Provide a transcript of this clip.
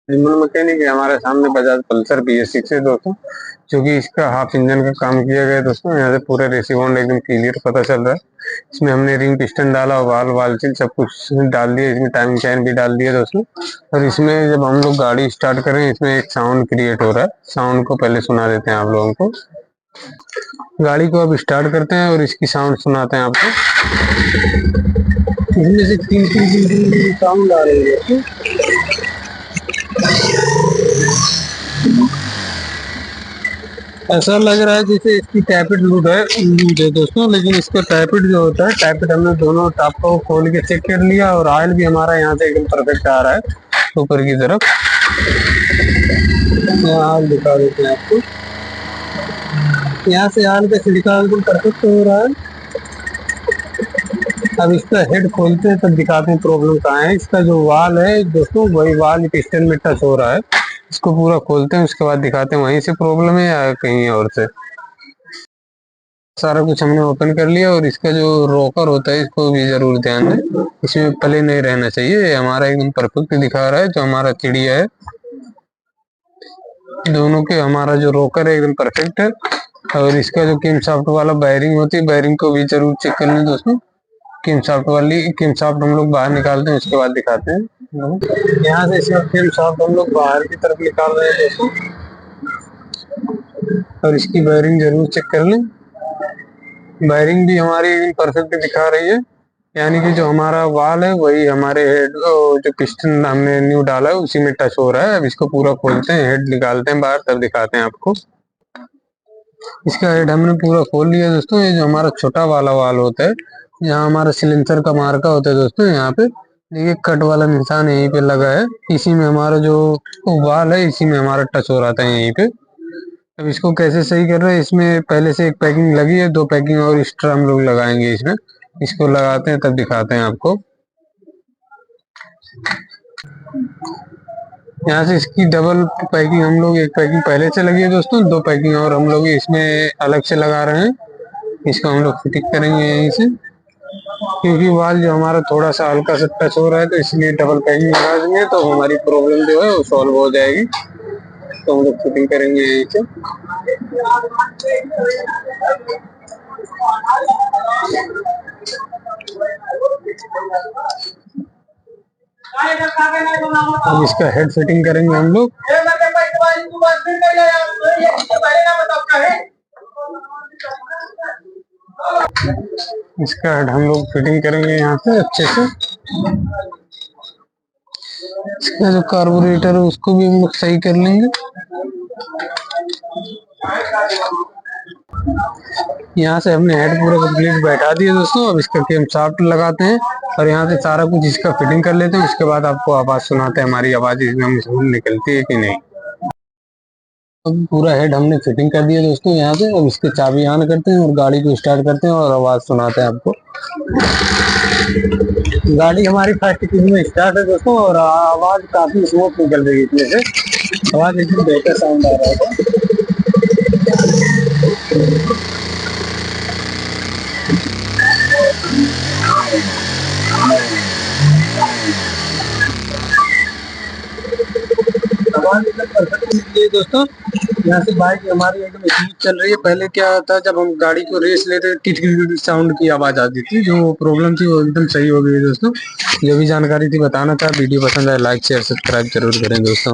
जिमल mechanic है हमारे सामने बजाज पल्सर BS6 है दोस्तों, जो कि इसका हाफ इंजन का काम किया गया है दोस्तों। यहाँ से पूरा रेसिपॉन्ड एकदम क्लियर पता चल रहा है। इसमें हमने रिंग पिस्टन डाला, वाल चिल सब कुछ डाल दिया, इसमें टाइमिंग चैन भी डाल दिया दोस्तों। और इसमें जब हम लोग गाड़ी स्टार्ट करें, इसमें एक साउंड क्रिएट हो रहा है, साउंड को पहले सुना देते हैं आप लोगों को। गाड़ी को अब स्टार्ट करते हैं और इसकी साउंड सुनाते हैं आपको। इसमें से तीन तीन साउंड आ रही है। ऐसा लग रहा है जैसे इसकी टैपिड लूट है दोस्तों, लेकिन इसका टैपिड जो होता है, टैपिड हमने दोनों टाप को खोल के चेक कर लिया और ऑयल भी हमारा यहाँ से एकदम परफेक्ट आ रहा है ऊपर की तरफ। ऑयल दिखा देते हैं आपको, यहाँ से ऑयल का छिड़काव एकदम परफेक्ट हो रहा है। अब इसका हेड खोलते हैं तब दिखाते हैं प्रॉब्लम कहाँ है। इसका जो वाल है दोस्तों, वही वाल पिस्टन में टच हो रहा है। इसको पूरा खोलते हैं, उसके बाद दिखाते हैं वहीं से प्रॉब्लम है या कहीं और से। सारा कुछ हमने ओपन कर लिया और इसका जो रॉकर होता है इसको भी जरूर ध्यान दें, इसमें प्ले नहीं रहना चाहिए। हमारा एकदम परफेक्ट दिखा रहा है, जो हमारा चिड़िया है दोनों के, हमारा जो रॉकर है एकदम परफेक्ट है। और इसका जो किम शाफ्ट वाला बैरिंग होती है, बैरिंग को भी जरूर चेक कर लें दोस्तों। किम शाफ्ट हम लोग बाहर निकालते हैं, उसके बाद दिखाते हैं। यहाँ से इसका किम शाफ्ट हम लोग बाहर की तरफ निकाल रहे हैं दोस्तों, और इसकी बैरिंग जरूर चेक कर लें। बैरिंग भी हमारी परफेक्ट दिखा रही है, यानी कि जो हमारा वाल है वही हमारे हेड, जो पिस्टन हमने न्यू डाला है उसी में टच हो रहा है। अब इसको पूरा खोलते हैं, हेड निकालते हैं बाहर, तब दिखाते हैं आपको। इसका हेड हमने पूरा खोल लिया दोस्तों। ये जो हमारा छोटा वाला वाल होता है, यहाँ हमारा सिलेंसर का मार्का होता है दोस्तों, यहाँ पे देखिए कट वाला निशान यहीं पे लगा है। इसी में हमारा जो वाल है, इसी में हमारा टच हो रहा था यहीं पे। अब इसको कैसे सही कर रहे हैं, इसमें पहले से एक पैकिंग लगी है, 2 पैकिंग और एक्स्ट्रा हम लोग लगाएंगे इसमें। इसको लगाते हैं तब दिखाते हैं आपको। यहाँ से इसकी डबल पैकिंग हम लोग, एक पैकिंग पहले से लगी है दोस्तों, 2 पैकिंग और हम लोग इसमें अलग से लगा रहे हैं। इसको हम लोग फिटिंग करेंगे यहीं से, क्योंकि वाल जो हमारा थोड़ा सा हल्का सा टच हो रहा है, तो इसलिए डबल पैकिंग लगा देंगे तो हमारी प्रॉब्लम जो है वो सॉल्व हो जाएगी। तो हम लोग फिटिंग करेंगे यहीं से। अब इसका हेड फिटिंग करेंगे हम लोग। इसका हेड हम लोग फिटिंग करेंगे यहाँ से अच्छे से। इसका जो कार्बोरेटर है उसको भी हम लोग सही कर लेंगे। यहाँ से हमने हेड पूरा कंप्लीट बैठा दिया दोस्तों। अब इसका केम शाफ्ट लगाते हैं और यहाँ से सारा कुछ इसका फिटिंग कर लेते हैं। उसके बाद आपको आवाज सुनाते हैं, हमारी आवाज इसमें निकलती है कि नहीं। अब पूरा हेड हमने फिटिंग कर दिया दोस्तों यहाँ से। अब इसके चाबी ऑन करते हैं और गाड़ी को स्टार्ट करते हैं और आवाज सुनाते हैं आपको। गाड़ी हमारी फर्स्ट किक में स्टार्ट है दोस्तों, और आवाज काफी स्मूथ निकल रही है इसमें से। आवाज एकदम बेहतर साउंड आ रहा है। दोस्तों यहाँ से बाइक हमारी एकदम स्मूथ चल रही है। पहले क्या था, जब हम गाड़ी को रेस लेते थे टिट साउंड की आवाज आती थी, जो प्रॉब्लम थी वो एकदम सही हो गई है दोस्तों। जो भी जानकारी थी बताना था। वीडियो पसंद आए लाइक शेयर सब्सक्राइब जरूर करें दोस्तों।